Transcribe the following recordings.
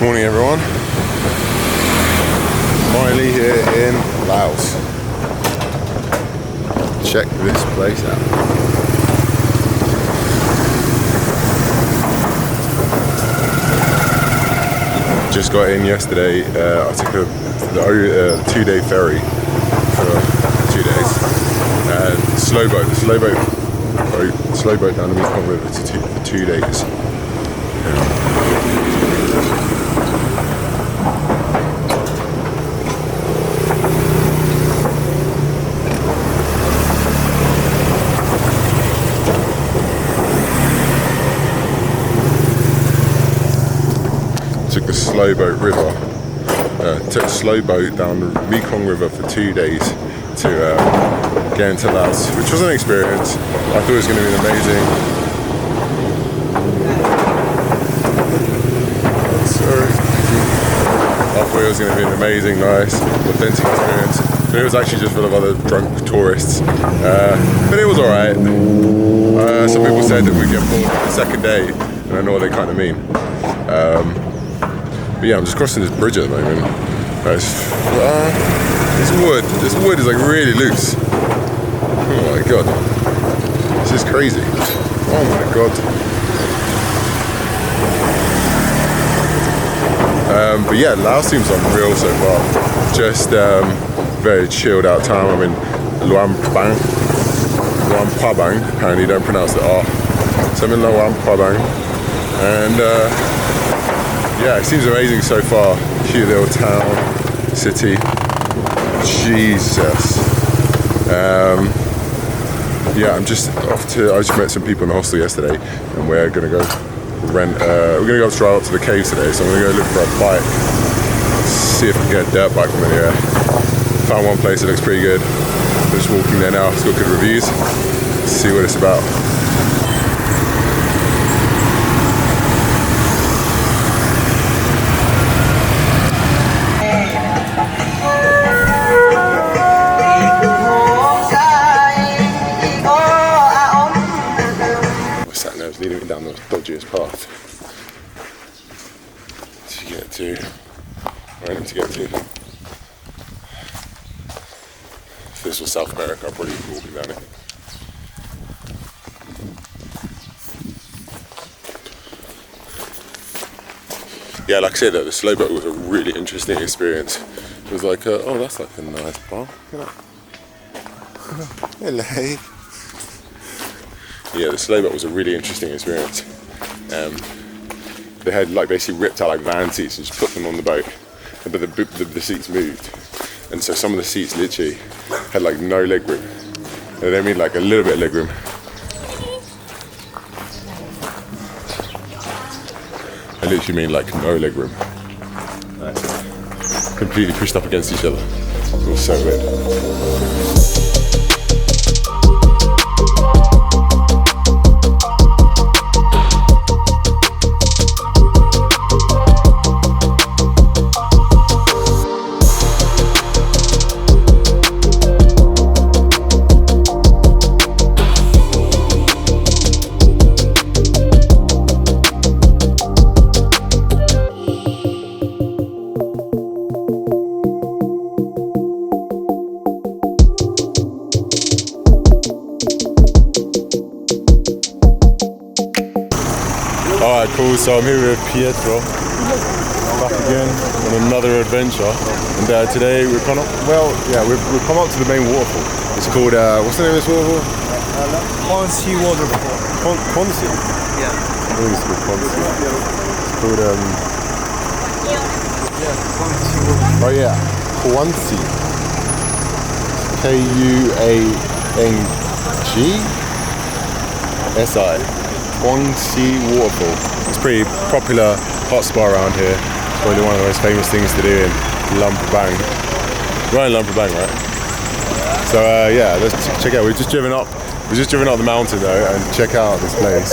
Morning everyone. Finally here in Laos. Check this place out. Just got in yesterday. I took the 2-day ferry for 2 days. And slow boat down the Kuang River for 2 days. Took the slow boat down the Kuang River for 2 days to get into Laos, which was an experience. I thought it was going to be amazing. I thought it was going to be an amazing, nice, authentic experience. But it was actually just full of other drunk tourists. But it was alright. Some people said that we'd get bored on the second day, and I know what they kind of mean. But yeah, I'm just crossing this bridge at the moment. This wood is like really loose. Oh my god. This is crazy. Oh my god. But yeah, Laos seems unreal so far. Just very chilled out time. I'm in Luang Prabang. Apparently you don't pronounce the R. So I'm in Luang Prabang. And yeah, it seems amazing so far. Cute little town, city. Jesus. Yeah, I'm just off to. I just met some people in the hostel yesterday, and we're gonna go rent. We're gonna go drive up to the caves today, so I'm gonna go look for a bike. See if I can get a dirt bike from anywhere. Found one place that looks pretty good. I'm just walking there now. It's got good reviews. Let's see what it's about. Leading me down the dodgiest path to get to where I need to get to. If this was South America, I'd probably be walking down it. Yeah, like I said, the slow boat was a really interesting experience. It was like, oh, that's like a nice bar. Hello. Yeah, the slow boat was a really interesting experience. They had like basically ripped out like van seats and just put them on the boat, but the seats moved, and so some of the seats literally had like no leg room. And they mean like a little bit of leg room. I literally mean like no leg room. Completely pushed up against each other. It was so weird. Alright, cool, so I'm here with Pietro, back again on another adventure, and today we've come up, we've come up to the main waterfall. It's called, what's the name of this waterfall? Kuang Waterfall. Kuang? Yeah. I think it's called Kuang. It's called, Kuang Waterfall. oh yeah, Kuang. Kuang-Si. Kuang Waterfall. It's a pretty popular hot spot around here. It's probably one of the most famous things to do in Luang Prabang. We're in Luang Prabang, right? So yeah, let's check out. We've just driven up the mountain though, and check out this place.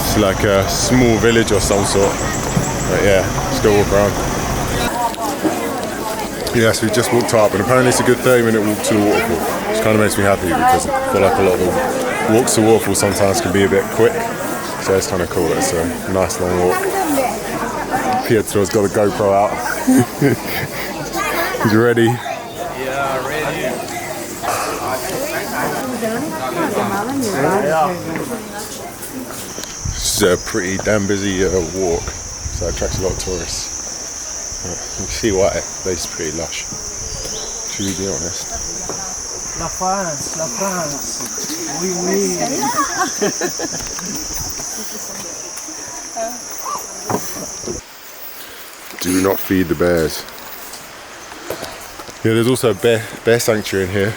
It's like a small village or some sort. But yeah, let's go walk around. Yes, we just walked up, and apparently it's a good 30-minute walk to the waterfall, which kind of makes me happy because I feel like a lot of the walks to waterfall sometimes can be a bit quick. So it's kind of cool. It's a nice long walk. Pietro's got a GoPro out. He's ready. Yeah, ready. It's a pretty damn busy walk, so it attracts a lot of tourists. You can see why. The place is pretty lush, to be honest. La France. Oui, oui. Do not feed the bears. Yeah, there's also a bear sanctuary in here.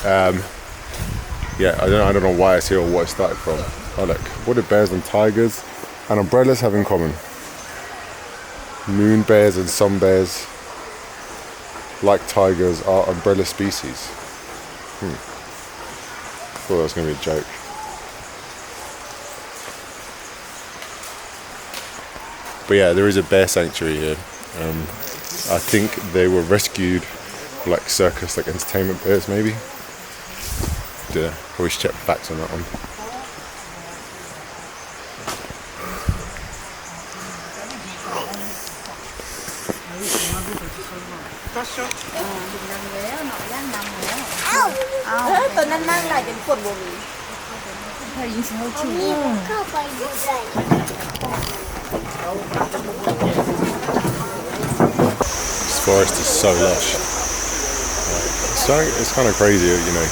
Yeah, I don't know why it's here or what it started from. Oh look, what do bears and tigers and umbrellas have in common? Moon bears and sun bears, like tigers, are umbrella species. Thought that was going to be a joke. But yeah, there is a bear sanctuary here. I think they were rescued for like circus, like entertainment bears maybe. Yeah, probably should check the facts on that one. Tao nên mang lại đến quần bộ mình. This forest is so lush. It's kind of crazy, you know,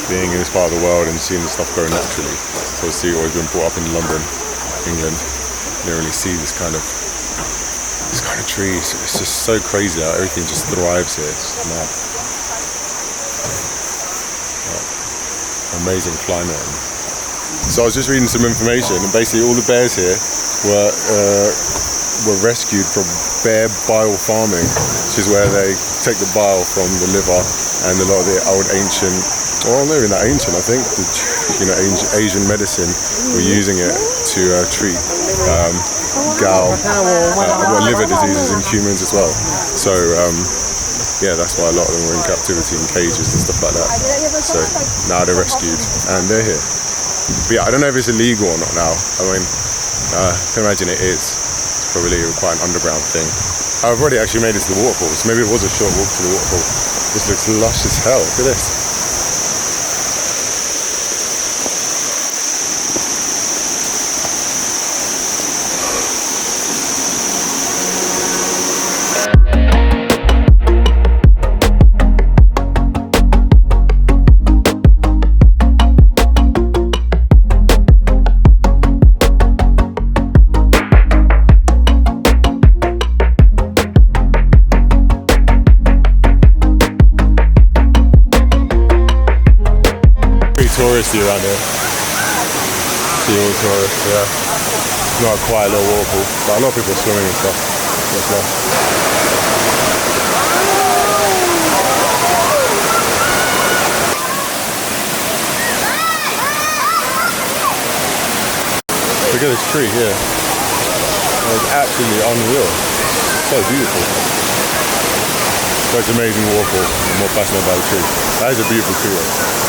being in this part of the world and seeing the stuff grow naturally. So obviously, always been brought up in London, England. You don't really see this kind of trees. It's just so crazy how everything just thrives here. It's mad. Amazing climate. So I was just reading some information, and basically all the bears here were rescued from bear bile farming, which is where they take the bile from the liver, and a lot of the old ancient, well, not even that ancient, I think, Asian medicine were using it to treat liver diseases in humans as well. So yeah, that's why a lot of them were in captivity in cages and stuff like that. So now they're rescued and they're here. But yeah, I don't know if it's illegal or not now. I mean, I can imagine it is. It's probably quite an underground thing. I've already actually made it to the waterfall, so maybe it was a short walk to the waterfall. This looks lush as hell. Look at this. Touristy around here. See all tourists, yeah. It's not a quiet little waterfall, but a lot of people are swimming and stuff. Look at this tree here. It's absolutely unreal. So beautiful. But it's an amazing waterfall. I'm more fascinated by the tree. That is a beautiful tree though.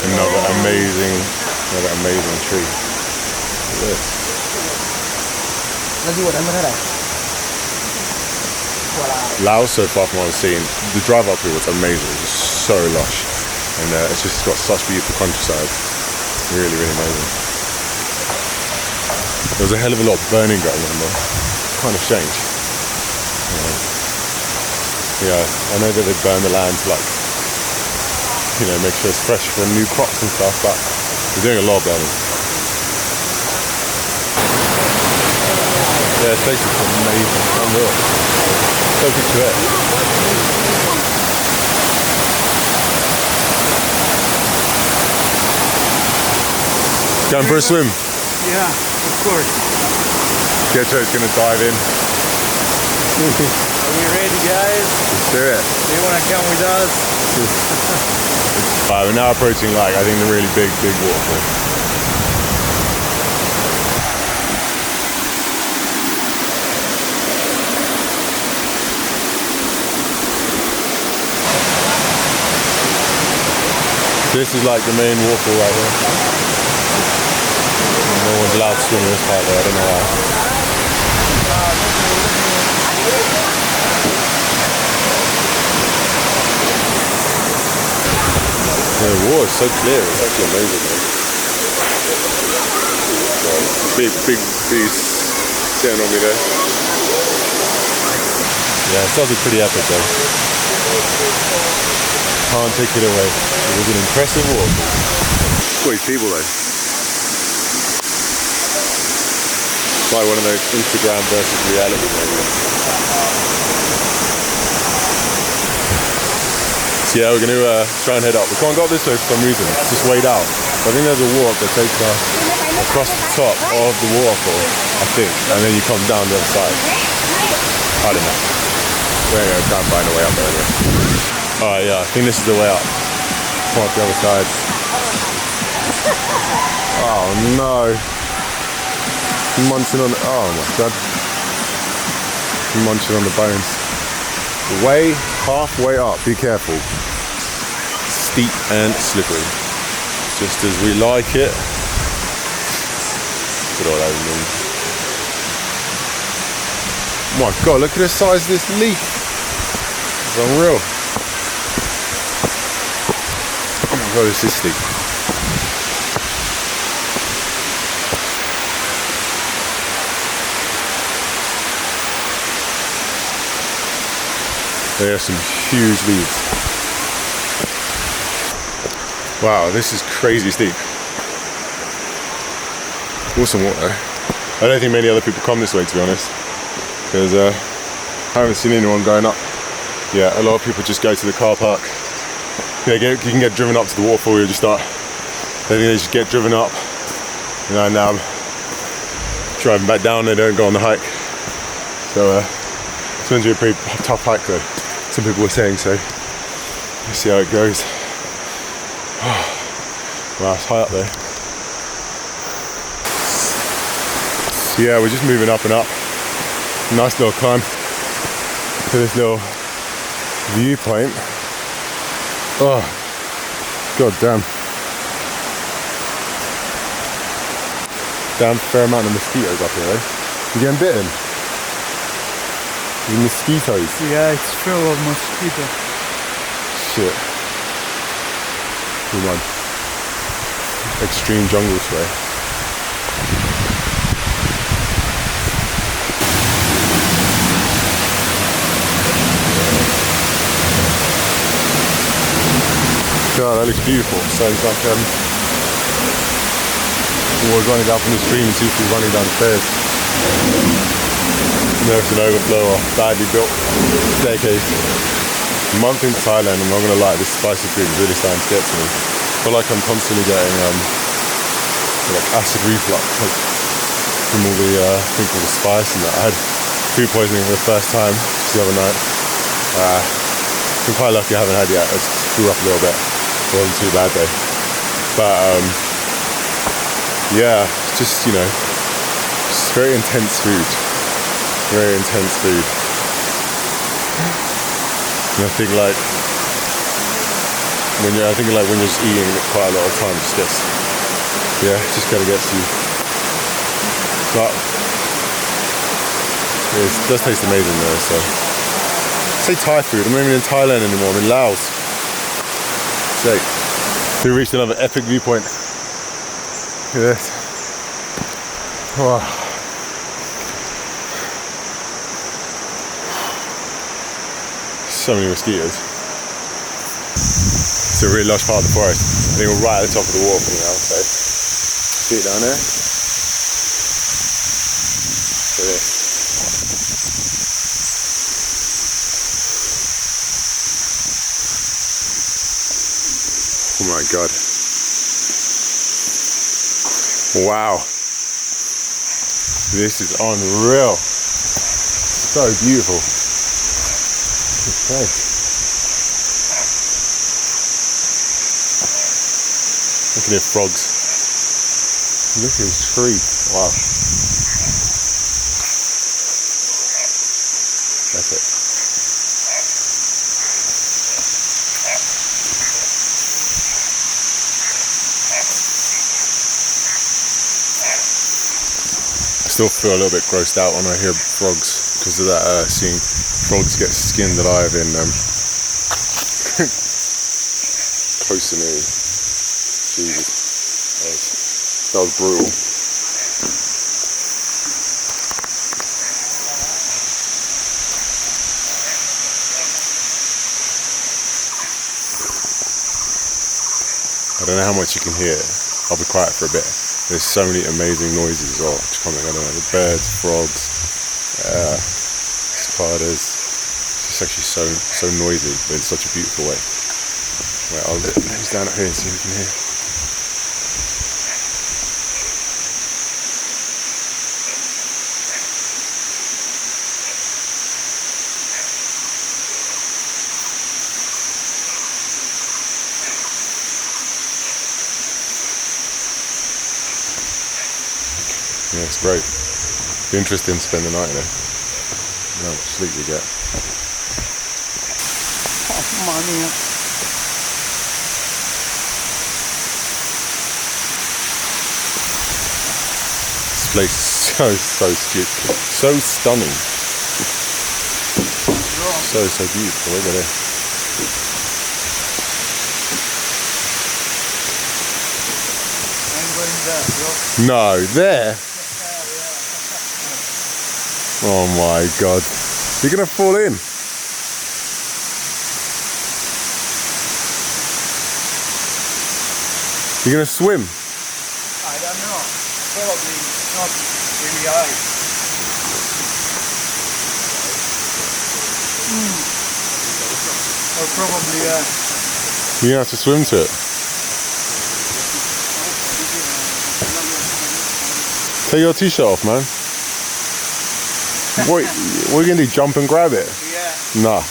Another amazing tree. Look at this. Laos, so far from what I've seen, the drive up here was amazing. It's just so lush, and it's just got such beautiful countryside. Really, really amazing. There was a hell of a lot of burning going on though. Kind of strange. Yeah, I know that they burn the land to like, you know, make sure it's fresh for new crops and stuff, but they're doing a lot of burning. Yeah, this place is amazing, unreal. So picturesque. Going for a swim? Yeah, of course. Pietro's gonna dive in. Are we ready, guys? Let's do it. Do you want to come with us? Right, we're now approaching like, I think the really big waterfall. This is like the main waterfall right here. No one's allowed to swim in this part though, I don't know why. The water's so clear, it's actually amazing, man. So, big beast sitting on me there. Yeah, it does look pretty epic though. Can't take it away. It was an impressive walk. Look at these people though. It's like one of those Instagram versus reality moments. So yeah, we're going to try and head up. We can't go up this way for some reason. It's just weighed out. But I think there's a walk that takes us across the top of the waterfall, I think. And then you come down the other side. I don't know. We're going to try and find a way up there anyway. Alright, yeah, I think this is the way up. Come up the other side. Oh no. Munching on the, oh my god. Munching on the bones. Way halfway up, be careful. Steep and slippery. Just as we like it. Look at all that means. Oh my god, look at the size of this leaf. It's unreal. Oh my god, this is steep. There are some huge leaves. Wow, this is crazy steep. Awesome walk though. I don't think many other people come this way, to be honest, because I haven't seen anyone going up. Yeah, a lot of people just go to the car park. Yeah, you can get driven up to the waterfall. You just start. They think they just get driven up, and then driving back down. They don't go on the hike. So it's going to be a pretty tough hike though. Some people were saying so. Let's see how it goes. Wow, it's high up there. So yeah, we're just moving up and up. Nice little climb to this little viewpoint. Oh, god damn. Damn fair amount of mosquitoes up here, eh? You getting bitten? The mosquitoes. Yeah, it's full of mosquitoes. Shit. Come on. Extreme jungle spray. God, that looks beautiful. So it's like water running down from the stream and people running downstairs. There's an overflow or badly built staircase. A month in Thailand, I'm not gonna lie, this spicy food is really starting to get to me. I feel like I'm constantly getting like acid reflux from all the all the spice and that. I had food poisoning for the first time just the other night. I'm quite lucky I haven't had it yet. I just threw up a little bit. It wasn't too bad though. But yeah, just just very intense food. Very intense food. And I think like when you're just eating it quite a lot of time, it just kind of gets you. But it does taste amazing though. So say Thai food. I'm not even in Thailand anymore. I'm in Laos. So we reached another epic viewpoint. Look at this. Wow. So many mosquitoes. It's a really lush part of the forest. I think we're right at the top of the waterfall now, so see it down there. Look at this. Oh my god. Wow. This is unreal. So beautiful. Okay. Look at the frogs. Look at this tree. Wow. That's it. Still feel a little bit grossed out when I hear frogs because of that. Seeing frogs get skinned alive in Koh Samui. Jesus, that was brutal. I don't know how much you can hear. I'll be quiet for a bit. There's so many amazing noises as well coming. I don't know, the birds, frogs, cicadas. It's actually so noisy, but in such a beautiful way. Wait, I'll nose down up here and see if we can hear. Yeah, it's great. Be interesting to spend the night there. How much sleep you get. Oh, money. This place is so stupid. So stunning. So beautiful. Look at it. I'm going there, bro. No, there? Oh my god. You're gonna fall in. You're gonna swim. I don't know. Probably not really high. Or probably, You're gonna have to swim to it. Take your t-shirt off, man. What are you gonna do? Jump and grab it? yeah. Nah.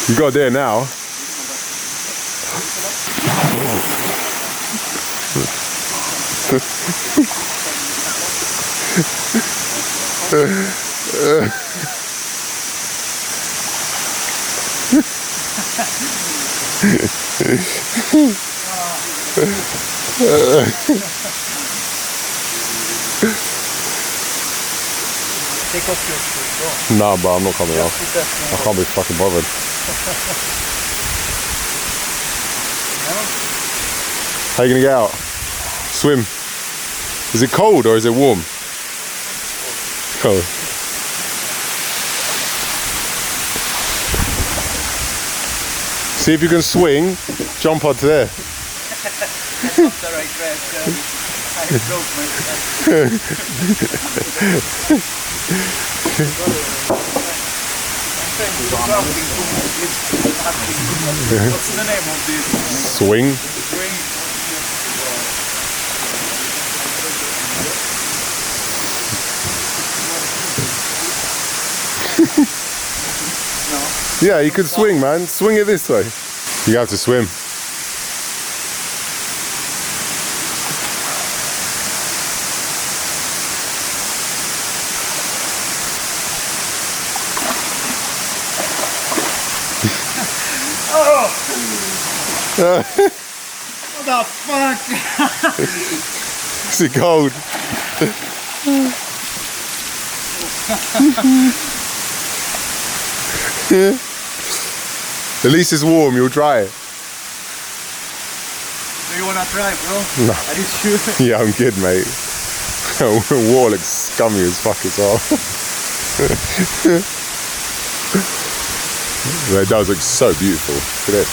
You gotta do it now. Take off your shoes, bro. Nah, but I'm not coming off. I can't be fucking bothered. How you gonna get out? Swim. Is it cold or is it warm? Cold. See if you can swing, jump onto there. That's not the right dress. I broke What's the name of this? Swing. Yeah, you could swing, man. Swing it this way. You have to swim. What the fuck? Is it cold? At least it's warm, you'll dry it. Do you wanna try, bro? No. Are you sure? Yeah, I'm good, mate. The water looks scummy as fuck as well. It does look so beautiful. Look at it.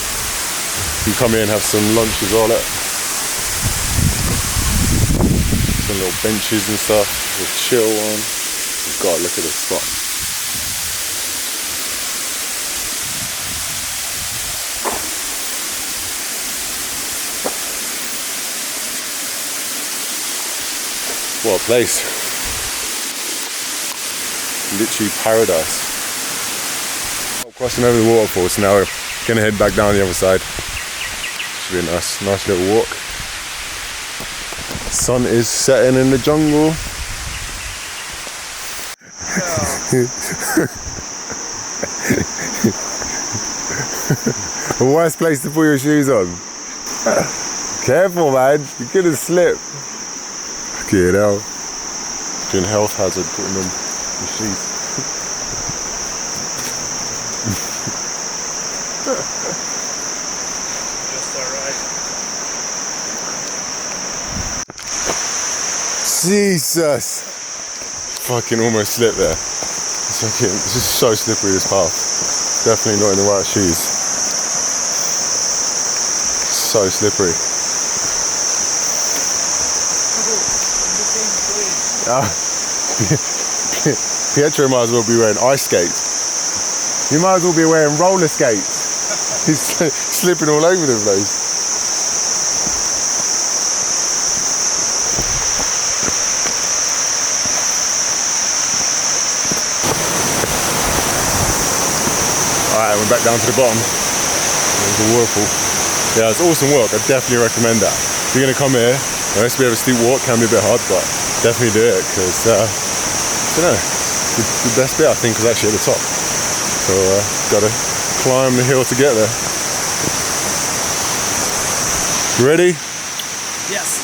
You come here and have some lunch as well. Look. Some little benches and stuff. A chill one. God, look at this spot. What a place. Literally paradise. Crossing over the waterfall, so now we're gonna head back down the other side. Should be a nice little walk. Sun is setting in the jungle. The worst place to put your shoes on. Careful, man. You're gonna slip. Get out. Doing health hazard, putting them in sheath. Just alright. Jesus! Fucking almost slipped there. It's just so slippery, this path. Definitely not in the right shoes. So slippery. Pietro might as well be wearing ice skates. You might as well be wearing roller skates. He's slipping all over the place. Alright, we're back down to the bottom. There's the waterfall. Yeah, it's awesome walk. I definitely recommend that. If you're going to come here, unless we have a steep walk, can be a bit hard, but definitely do it because, I don't know, the best bit I think was actually at the top. So, got to climb the hill to get there. You ready? Yes.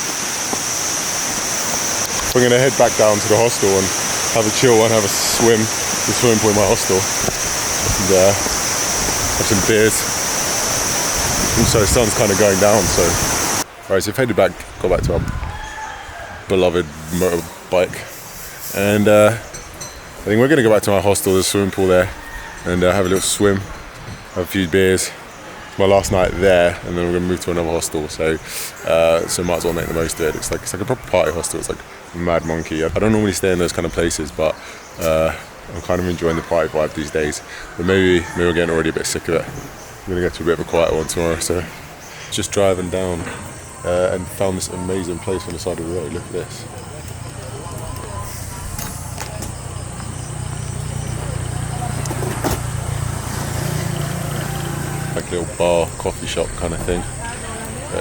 We're going to head back down to the hostel and have a chill and have a swim, the swimming pool in my hostel. And have some beers. Also, the sun's kind of going down, so. Alright, so we've headed back, got back to our beloved motorbike. And I think we're going to go back to my hostel, there's a swimming pool there, and have a little swim, have a few beers. My last night there, and then we're going to move to another hostel, so might as well make the most of it. It's like a proper party hostel, it's like Mad Monkey. I don't normally stay in those kind of places, but I'm kind of enjoying the party vibe these days. But maybe we're getting already a bit sick of it. We're going to get to a bit of a quiet one tomorrow, so just driving down and found this amazing place on the side of the road. Look at this. Like a little bar, coffee shop kind of thing.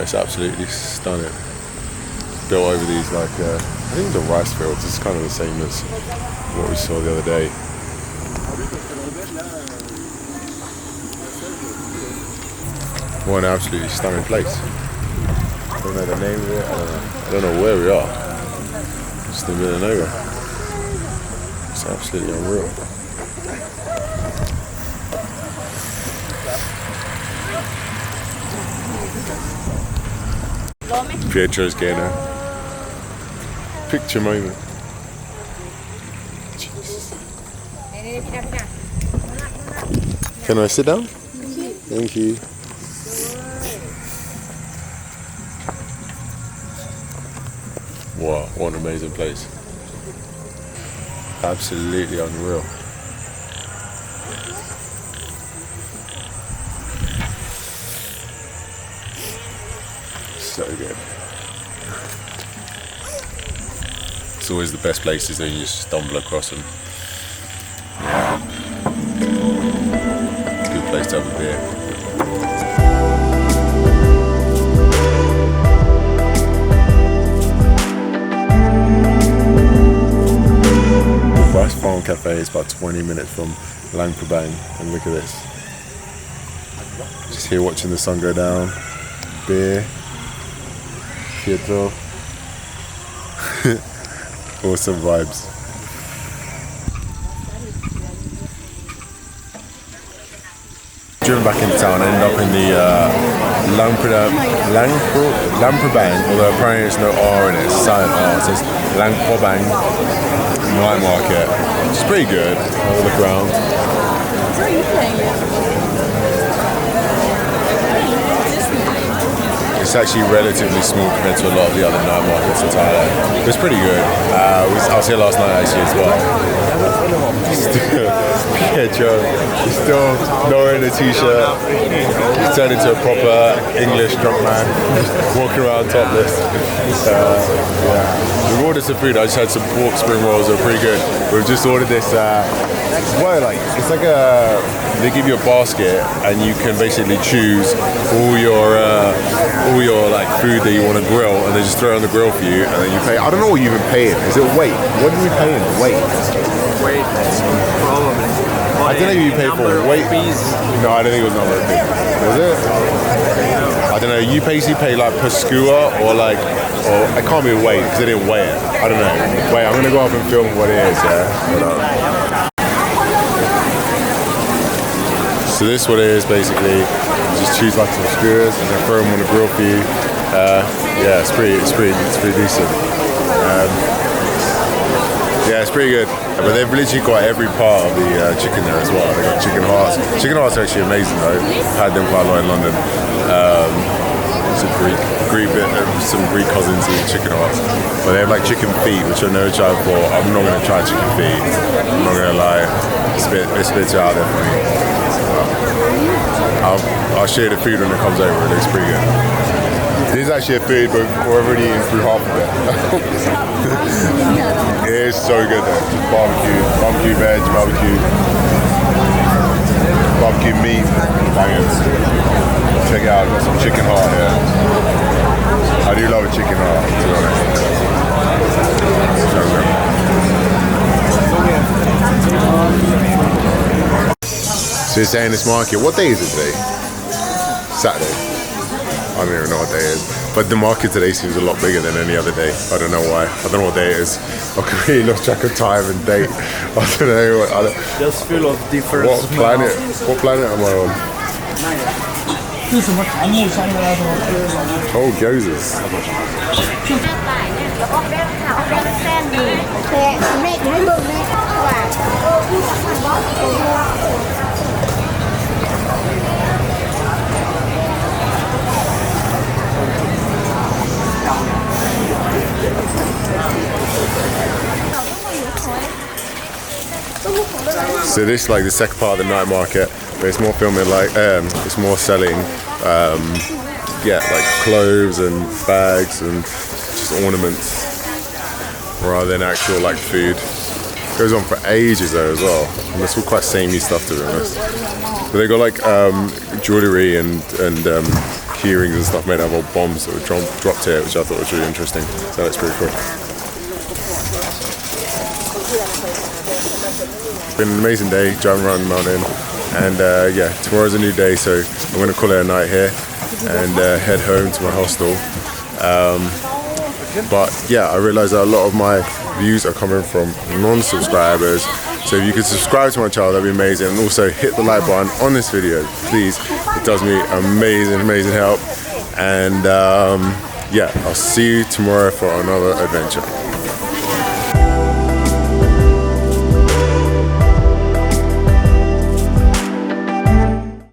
It's absolutely stunning. It's built over these I think the rice fields. It's kind of the same as what we saw the other day. What an absolutely stunning place. I don't know the name of it. I don't know where we are. Just in the middle of nowhere. It's absolutely unreal. Pietro's getting a picture moment. Jesus. Can I sit down? Thank you. Wow, what an amazing place. Absolutely unreal. So good. It's always the best places that you just stumble across them. Yeah. Good place to have a beer. Rice Farm Cafe is about 20 minutes from Luang Prabang, and look at this. Just here watching the sun go down. Beer. Pietro. Awesome vibes. Driven back into town, I ended up in the Luang Prabang, although apparently there's no R in it, it's silent R. It says Luang Prabang night market. It's pretty good. Have a look around. Where are you playing it? It's actually relatively small compared to a lot of the other night markets in Thailand. It's pretty good. I was here last night actually as well. Pietro, he's still not wearing a t-shirt. He's turned into a proper English drunk man, walking around topless. Yeah. We've ordered some food. I just had some pork spring rolls. They're pretty good. We've just ordered this. It's like they give you a basket and you can basically choose all your like food that you want to grill, and they just throw it on the grill for you, and then you pay. I don't know what you even pay in. Is it weight? What do we pay in? Weight. Wait, probably. I don't know if you pay for weight. Fees. No, I don't think it was number of fees. Was it? I don't know, you basically pay like per skewer or like, or it can't be weight because they didn't weigh it. I don't know. Wait, I'm gonna go up and film what it is, yeah? Hold on. So this is what it is basically. You just choose like some skewers and then throw them on the grill for you. Yeah, it's pretty decent. Yeah, it's pretty good. But they've literally got every part of the chicken there as well. They've got chicken hearts. Chicken hearts are actually amazing though. I've had them quite a lot in London. Some Greek cousins eat chicken hearts. But they have like chicken feet, which I've never tried before. I'm not going to try chicken feet. I'm not going to lie. It's a bit too out there for me. I'll share the food when it comes over. It looks pretty good. This is actually a food, but we're already eating through half of it. It is so good though. Just barbecue veg, barbecue meat, bangers. Check it out, got some chicken heart here. I do love a chicken heart, to be honest. So you're saying this market, what day is it today? Saturday. I don't even know what day it is. But the market today seems a lot bigger than any other day. I don't know why. I don't know what day it is. I completely lost track of time and date. I don't know. Just full of different What planet am I on? Oh, gyozas. So this is like the second part of the night market, but it's more filming like, it's more selling, yeah, like clothes and bags and just ornaments rather than actual like food. It goes on for ages though as well, and it's all quite samey stuff to be honest. But they got like jewellery and key rings and stuff made out of old bombs that were dropped here, which I thought was really interesting. So that's pretty cool. It's been an amazing day driving around the mountain, and yeah, tomorrow's a new day, so I'm going to call it a night here and head home to my hostel. But yeah, I realised that a lot of my views are coming from non-subscribers, so if you could subscribe to my channel, that'd be amazing, and also hit the like button on this video, please. It does me amazing help, and yeah, I'll see you tomorrow for another adventure.